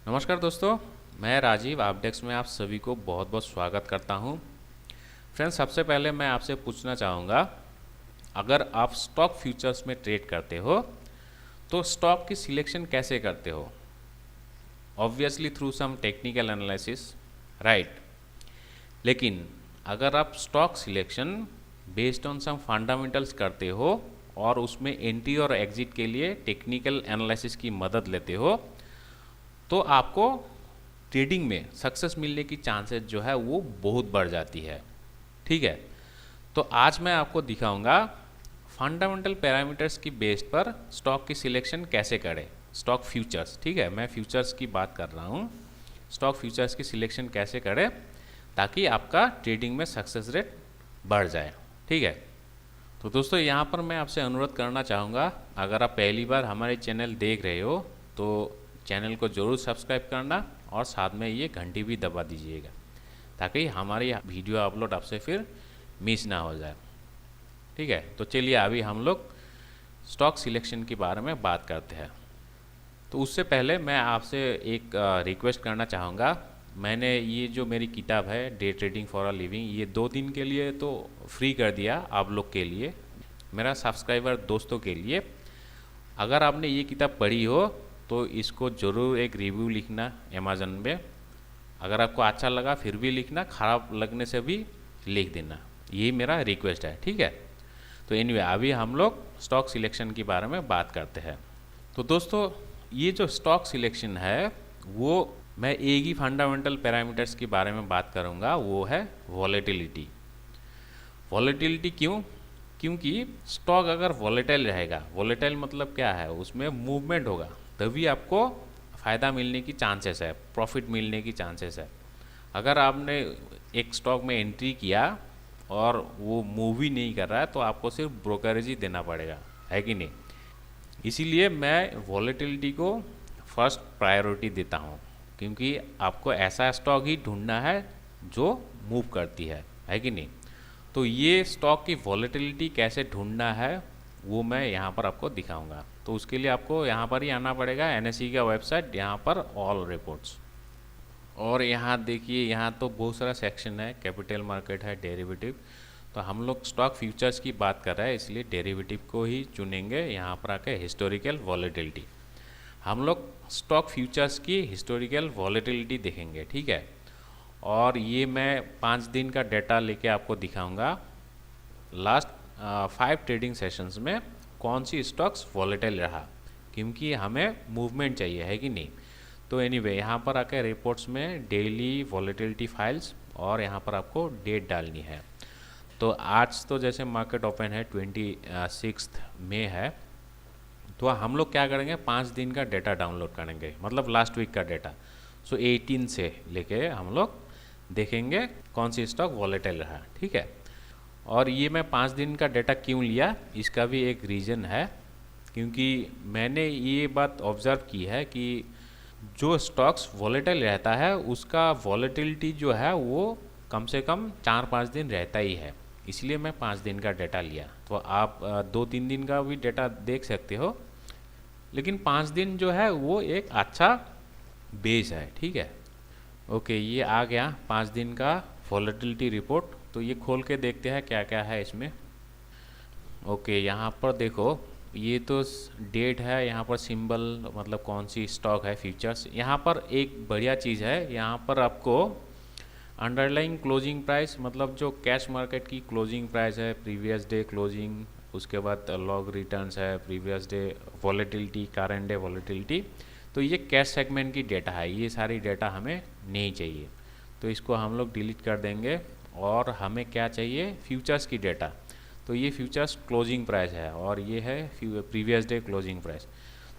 नमस्कार दोस्तों, मैं राजीव आपडेक्स में आप सभी को बहुत बहुत स्वागत करता हूं। फ्रेंड्स, सबसे पहले मैं आपसे पूछना चाहूँगा, अगर आप स्टॉक फ्यूचर्स में ट्रेड करते हो तो स्टॉक की सिलेक्शन कैसे करते हो? Obviously through some technical analysis, right. लेकिन अगर आप stock selection based on some fundamentals करते हो और उसमें एंट्री और एग्जिट के लिए टेक्निकल एनालिसिस की मदद लेते हो तो आपको ट्रेडिंग में सक्सेस मिलने की चांसेस जो है वो बहुत बढ़ जाती है। ठीक है, तो आज मैं आपको दिखाऊंगा फंडामेंटल पैरामीटर्स की बेस पर स्टॉक की सिलेक्शन कैसे करें। स्टॉक फ्यूचर्स, ठीक है, मैं फ्यूचर्स की बात कर रहा हूँ। स्टॉक फ्यूचर्स की सिलेक्शन कैसे करें ताकि आपका ट्रेडिंग में सक्सेस रेट बढ़ जाए। ठीक है, तो दोस्तों यहाँ पर मैं आपसे अनुरोध करना चाहूँगा, अगर आप पहली बार हमारे चैनल देख रहे हो तो चैनल को ज़रूर सब्सक्राइब करना और साथ में ये घंटी भी दबा दीजिएगा ताकि हमारी वीडियो अपलोड आपसे फिर मिस ना हो जाए। ठीक है, तो चलिए अभी हम लोग स्टॉक सिलेक्शन के बारे में बात करते हैं। तो उससे पहले मैं आपसे एक रिक्वेस्ट करना चाहूँगा। मैंने ये जो मेरी किताब है day trading for a living, ये 2 दिन के लिए तो फ्री कर दिया आप लोग के लिए, मेरा सब्सक्राइबर दोस्तों के लिए। अगर आपने ये किताब पढ़ी हो तो इसको ज़रूर एक रिव्यू लिखना अमेज़न में। अगर आपको अच्छा लगा फिर भी लिखना, ख़राब लगने से भी लिख देना, यही मेरा रिक्वेस्ट है। ठीक है, तो एनीवे अभी हम लोग स्टॉक सिलेक्शन के बारे में बात करते हैं। तो दोस्तों, ये जो स्टॉक सिलेक्शन है वो मैं एक ही फंडामेंटल पैरामीटर्स के बारे में बात करूँगा, वो है वॉलेटिलिटी। वॉलेटिलिटी क्यों? क्योंकि स्टॉक अगर वॉलेटाइल रहेगा, वॉलेटाइल मतलब क्या है, उसमें मूवमेंट होगा, तभी आपको फ़ायदा मिलने की चांसेस है, प्रॉफिट मिलने की चांसेस है। अगर आपने एक स्टॉक में एंट्री किया और वो मूव ही नहीं कर रहा है तो आपको सिर्फ ब्रोकरेज ही देना पड़ेगा, है कि नहीं। इसीलिए मैं वॉलेटिलिटी को फर्स्ट प्रायोरिटी देता हूँ, क्योंकि आपको ऐसा स्टॉक ही ढूंढना है जो मूव करती है कि नहीं। तो ये स्टॉक की वॉलेटिलिटी कैसे ढूंढना है वो मैं यहाँ पर आपको दिखाऊंगा। तो उसके लिए आपको यहाँ पर ही आना पड़ेगा, एनएसई का वेबसाइट, यहाँ पर ऑल रिपोर्ट्स। और यहाँ देखिए, यहाँ तो बहुत सारा सेक्शन है, कैपिटल मार्केट है, डेरिवेटिव। तो हम लोग स्टॉक फ्यूचर्स की बात कर रहे हैं इसलिए डेरिवेटिव को ही चुनेंगे। यहाँ पर आके हिस्टोरिकल वॉलेटिलिटी, हम लोग स्टॉक फ्यूचर्स की हिस्टोरिकल वॉलेटिलिटी देखेंगे। ठीक है, और ये मैं 5 दिन का डेटा लेके आपको दिखाऊंगा, लास्ट 5 ट्रेडिंग सेशंस में कौन सी स्टॉक्स वॉलेटाइल रहा, क्योंकि हमें मूवमेंट चाहिए, है कि नहीं। तो एनीवे यहाँ पर आकर रिपोर्ट्स में डेली वॉलेटिलिटी फाइल्स और यहाँ पर आपको डेट डालनी है। तो आज तो जैसे मार्केट ओपन है 26 मई है, तो हम लोग क्या करेंगे, 5 दिन का डेटा डाउनलोड करेंगे, मतलब लास्ट वीक का डेटा। सो 18 से लेके हम लोग देखेंगे कौन सी स्टॉक वॉलेटाइल रहा। ठीक है, और ये मैं 5 दिन का डेटा क्यों लिया, इसका भी एक रीज़न है, क्योंकि मैंने ये बात ऑब्ज़र्व की है कि जो स्टॉक्स वॉलेटाइल रहता है उसका वॉलेटिलिटी जो है वो कम से कम 4-5 दिन रहता ही है, इसलिए मैं 5 दिन का डेटा लिया। तो आप 2-3 दिन का भी डेटा देख सकते हो, लेकिन 5 दिन जो है वो एक अच्छा बेस है। ठीक है, ओके, ये आ गया 5 दिन का वॉलेटिलिटी रिपोर्ट। तो ये खोल के देखते हैं क्या क्या है इसमें। ओके, यहाँ पर देखो, ये तो डेट है, यहाँ पर सिंबल मतलब कौन सी स्टॉक है, फीचर्स। यहाँ पर एक बढ़िया चीज़ है, यहाँ पर आपको अंडरलाइंग क्लोजिंग प्राइस, मतलब जो कैश मार्केट की क्लोजिंग प्राइस है, प्रीवियस डे क्लोजिंग, उसके बाद लॉग रिटर्न्स है, previous day volatility, current day volatility. तो ये कैश सेगमेंट की डेटा है, ये सारी डेटा हमें नहीं चाहिए, तो इसको हम लोग डिलीट कर देंगे। और हमें क्या चाहिए, फ्यूचर्स की डेटा। तो ये फ्यूचर्स क्लोजिंग प्राइस है और ये है प्रीवियस डे क्लोजिंग प्राइस।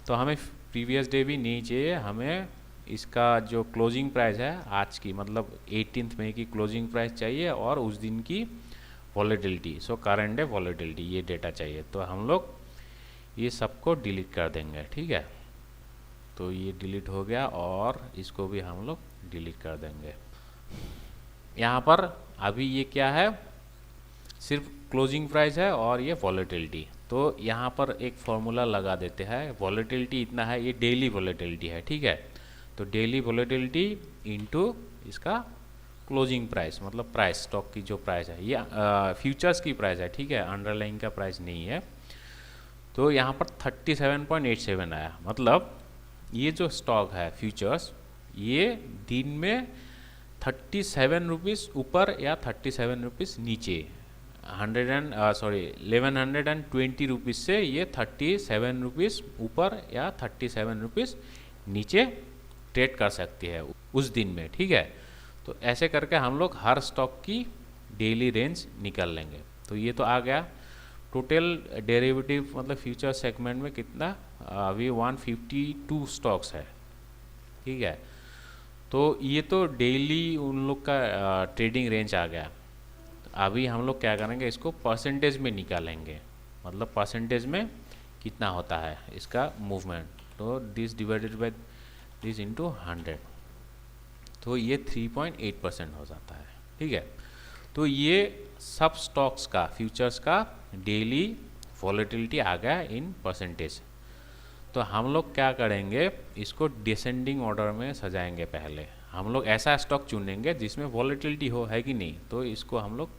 तो हमें प्रीवियस डे भी नहीं चाहिए, हमें इसका जो क्लोजिंग प्राइस है आज की, मतलब 18 मई की क्लोजिंग प्राइस चाहिए और उस दिन की volatility, so current day volatility, ये डेटा चाहिए। तो हम लोग ये सबको डिलीट कर देंगे। ठीक है, तो ये डिलीट हो गया और इसको भी हम लोग डिलीट कर देंगे। यहाँ पर अभी ये क्या है, सिर्फ क्लोजिंग प्राइस है और ये वॉलेटिलिटी। तो यहाँ पर एक फॉर्मूला लगा देते हैं, वॉलेटिलिटी इतना है, ये डेली वॉलेटिलिटी है। ठीक है, तो डेली वॉलेटिलिटी इनटू इसका क्लोजिंग प्राइस, मतलब प्राइस, स्टॉक की जो प्राइस है, ये फ्यूचर्स की प्राइस है, ठीक है, अंडरलाइंग का प्राइस नहीं है। तो यहाँ पर 37.87 आया, मतलब ये जो स्टॉक है फ्यूचर्स, ये दिन में 37 रुपीज़ ऊपर या 37 रुपीज़ नीचे, 1120 रुपीज़ से ये 37 रुपीज़ ऊपर या 37 रुपीज़ नीचे ट्रेड कर सकती है उस दिन में, ठीक है। तो ऐसे करके हम लोग हर स्टॉक की डेली रेंज निकाल लेंगे। तो ये तो आ गया। टोटल डेरिवेटिव मतलब फ्यूचर सेगमेंट में कितना, अभी 152 स्टॉक्स है, ठीक है। तो ये तो डेली उन लोग का ट्रेडिंग रेंज आ गया। अभी हम लोग क्या करेंगे, इसको परसेंटेज में निकालेंगे, मतलब परसेंटेज में कितना होता है इसका मूवमेंट। तो this divided by this into 100, तो ये 3.8% हो जाता है, ठीक है। तो ये सब स्टॉक्स का, फ्यूचर्स का डेली वॉलेटिलिटी आ गया इन परसेंटेज। तो हम लोग क्या करेंगे, इसको डिसेंडिंग ऑर्डर में सजाएंगे। पहले हम लोग ऐसा स्टॉक चुनेंगे जिसमें वॉलेटिलिटी हो, है कि नहीं, तो इसको हम लोग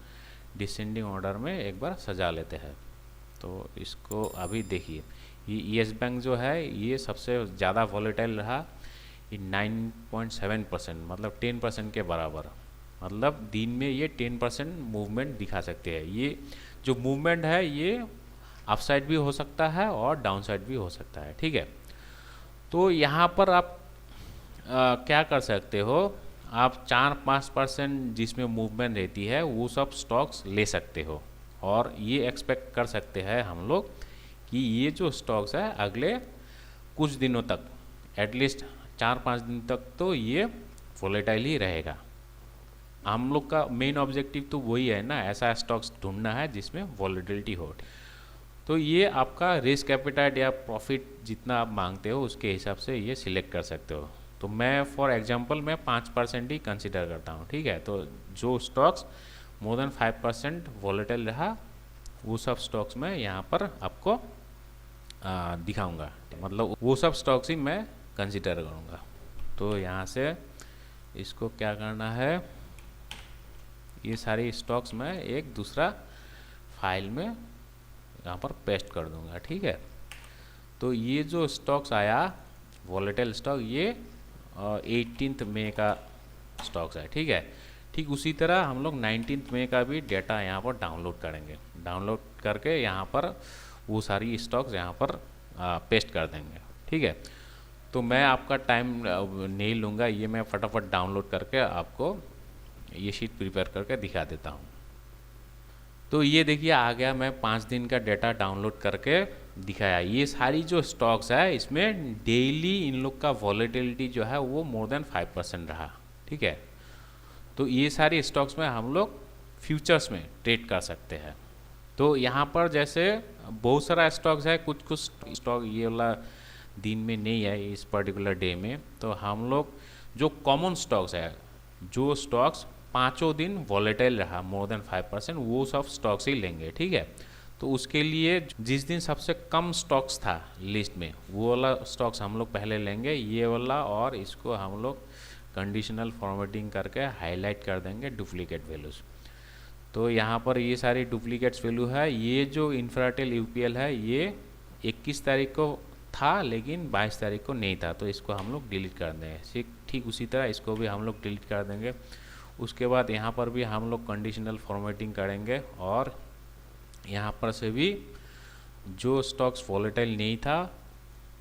डिसेंडिंग ऑर्डर में एक बार सजा लेते हैं। तो इसको अभी देखिए, ये येस बैंक जो है ये सबसे ज़्यादा वॉलेटाइल रहा, ये 9.7%, मतलब 10% के बराबर, मतलब दिन में ये 10% मूवमेंट दिखा सकते हैं। ये जो मूवमेंट है ये अपसाइड भी हो सकता है और डाउनसाइड भी हो सकता है, ठीक है। तो यहाँ पर आप क्या कर सकते हो, आप 4-5% जिसमें मूवमेंट रहती है वो सब स्टॉक्स ले सकते हो, और ये एक्सपेक्ट कर सकते हैं हम लोग कि ये जो स्टॉक्स है अगले कुछ दिनों तक, एटलीस्ट 4-5 दिन तक तो ये वोलेटाइल ही रहेगा। हम लोग का मेन ऑब्जेक्टिव तो वही है ना, ऐसा स्टॉक्स ढूंढना है जिसमें वॉलेटिलिटी हो। तो ये आपका रिस्क एपेटाइट या प्रॉफिट जितना आप मांगते हो उसके हिसाब से ये सिलेक्ट कर सकते हो। तो मैं फॉर एग्जांपल मैं 5% ही कंसिडर करता हूँ, ठीक है। तो जो स्टॉक्स मोर देन 5% वॉलेटाइल रहा वो सब स्टॉक्स मैं यहाँ पर आपको दिखाऊंगा, मतलब वो सब स्टॉक्स ही मैं कंसिडर करूँगा। तो यहाँ से इसको क्या करना है, ये सारी स्टॉक्स मैं एक दूसरा फाइल में यहाँ पर पेस्ट कर दूंगा, ठीक है। तो ये जो स्टॉक्स आया वॉलेटाइल स्टॉक, ये 18 मई का स्टॉक्स है, ठीक है। ठीक उसी तरह हम लोग 19 मई का भी डेटा यहाँ पर डाउनलोड करेंगे, डाउनलोड करके यहाँ पर वो सारी स्टॉक्स यहाँ पर पेस्ट कर देंगे, ठीक है। तो मैं आपका टाइम नहीं लूँगा, ये मैं फटाफट डाउनलोड करके आपको ये शीट प्रिपेयर करके दिखा देता हूँ। तो ये देखिए आ गया, मैं 5 दिन का डेटा डाउनलोड करके दिखाया। ये सारी जो स्टॉक्स है इसमें डेली इन लोग का वॉलेटिलिटी जो है वो मोर देन 5% रहा, ठीक है। तो ये सारी स्टॉक्स में हम लोग फ्यूचर्स में ट्रेड कर सकते हैं। तो यहाँ पर जैसे बहुत सारा स्टॉक्स है, कुछ कुछ स्टॉक ये वाला दिन में नहीं है इस पर्टिकुलर डे में। तो हम लोग जो कॉमन स्टॉक्स है, जो स्टॉक्स 5 दिन वॉलेटाइल रहा मोर देन 5%, वो सब स्टॉक्स ही लेंगे, ठीक है। तो उसके लिए जिस दिन सबसे कम स्टॉक्स था लिस्ट में वो वाला स्टॉक्स हम लोग पहले लेंगे, ये वाला, और इसको हम लोग कंडीशनल फॉर्मेटिंग करके हाईलाइट कर देंगे डुप्लीकेट वैल्यूज़। तो यहाँ पर ये सारी डुप्लीकेट्स वैल्यू है। ये जो इंफ्राटेल यूपीएल है ये 21 तारीख को था लेकिन 22 तारीख को नहीं था, तो इसको हम लोग डिलीट कर देंगे। ठीक उसी तरह इसको भी हम लोग डिलीट कर देंगे। उसके बाद यहाँ पर भी हम लोग कंडीशनल फॉर्मेटिंग करेंगे, और यहाँ पर से भी जो स्टॉक्स वॉलेटाइल नहीं था,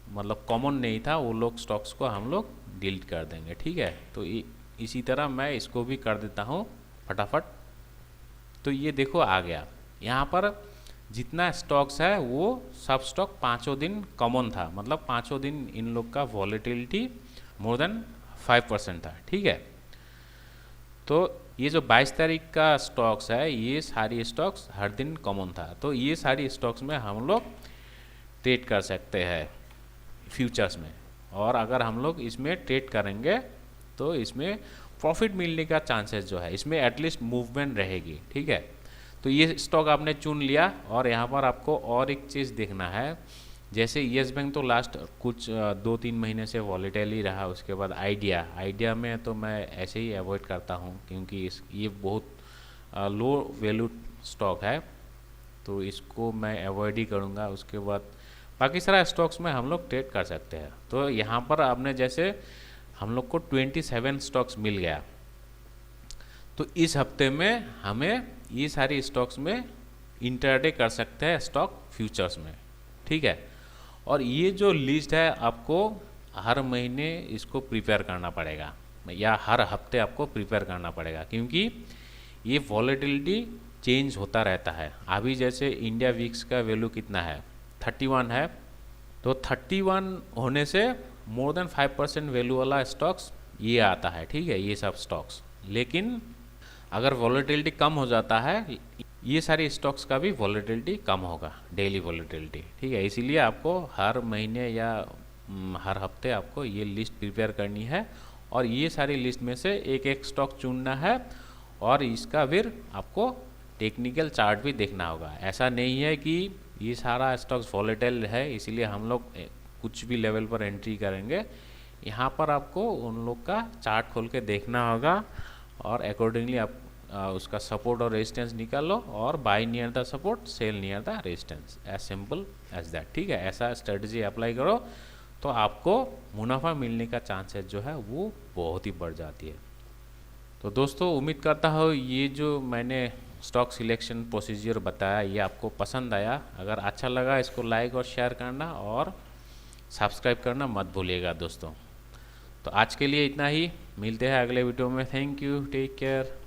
मतलब कॉमन नहीं था, वो लोग स्टॉक्स को हम लोग डिलीट कर देंगे, ठीक है। तो इसी तरह मैं इसको भी कर देता हूँ फटाफट। तो ये देखो आ गया, यहाँ पर जितना स्टॉक्स है वो सब स्टॉक 5 दिन कॉमन था, मतलब 5 दिन इन लोग का वॉलेटिलिटी मोर देन 5% था, ठीक है। तो ये जो 22 तारीख का स्टॉक्स है ये सारी स्टॉक्स हर दिन कॉमन था। तो ये सारी स्टॉक्स में हम लोग ट्रेड कर सकते हैं फ्यूचर्स में, और अगर हम लोग इसमें ट्रेड करेंगे तो इसमें प्रॉफिट मिलने का चांसेस जो है, इसमें एटलीस्ट मूवमेंट रहेगी, ठीक है। तो ये स्टॉक आपने चुन लिया, और यहाँ पर आपको और एक चीज़ देखना है, जैसे येस बैंक तो लास्ट कुछ 2-3 महीने से वॉलेटाइल ही रहा। उसके बाद आइडिया में तो मैं ऐसे ही अवॉइड करता हूँ, क्योंकि ये बहुत लो वैल्यू स्टॉक है, तो इसको मैं अवॉइड ही करूँगा। उसके बाद बाकी सारा स्टॉक्स में हम लोग ट्रेड कर सकते हैं। तो यहाँ पर आपने जैसे हम लोग को 27 स्टॉक्स मिल गया, तो इस हफ्ते में हमें ये सारी स्टॉक्स में इंटरडे कर सकते हैं स्टॉक फ्यूचर्स में, ठीक है। और ये जो लिस्ट है आपको हर महीने इसको प्रिपेयर करना पड़ेगा, या हर हफ्ते आपको प्रिपेयर करना पड़ेगा, क्योंकि ये वॉलेटिलिटी चेंज होता रहता है। अभी जैसे इंडिया वीक्स का वैल्यू कितना है, 31 है, तो 31 होने से मोर देन 5% वैल्यू वाला स्टॉक्स ये आता है, ठीक है, ये सब स्टॉक्स। लेकिन अगर वॉलेटिलिटी कम हो जाता है, ये सारी स्टॉक्स का भी वॉलेटिलिटी कम होगा, डेली वॉलेटिलिटी, ठीक है। इसीलिए आपको हर महीने या हर हफ्ते आपको ये लिस्ट प्रिपेयर करनी है, और ये सारी लिस्ट में से एक एक स्टॉक चुनना है, और इसका फिर आपको टेक्निकल चार्ट भी देखना होगा। ऐसा नहीं है कि ये सारा स्टॉक्स वॉलेटाइल है इसीलिए हम लोग कुछ भी लेवल पर एंट्री करेंगे। यहाँ पर आपको उन लोग का चार्ट खोल के देखना होगा, और अकॉर्डिंगली आप उसका सपोर्ट और रेजिस्टेंस निकाल लो, और buy near the support, sell near the resistance, as simple as that, ठीक है। ऐसा स्ट्रेटजी अप्लाई करो तो आपको मुनाफा मिलने का चांसेस जो है वो बहुत ही बढ़ जाती है। तो दोस्तों, उम्मीद करता हूँ ये जो मैंने स्टॉक सिलेक्शन प्रोसीजर बताया ये आपको पसंद आया। अगर अच्छा लगा इसको लाइक और शेयर करना, और सब्सक्राइब करना मत भूलिएगा दोस्तों। तो आज के लिए इतना ही, मिलते हैं अगले वीडियो में। Thank you, take care.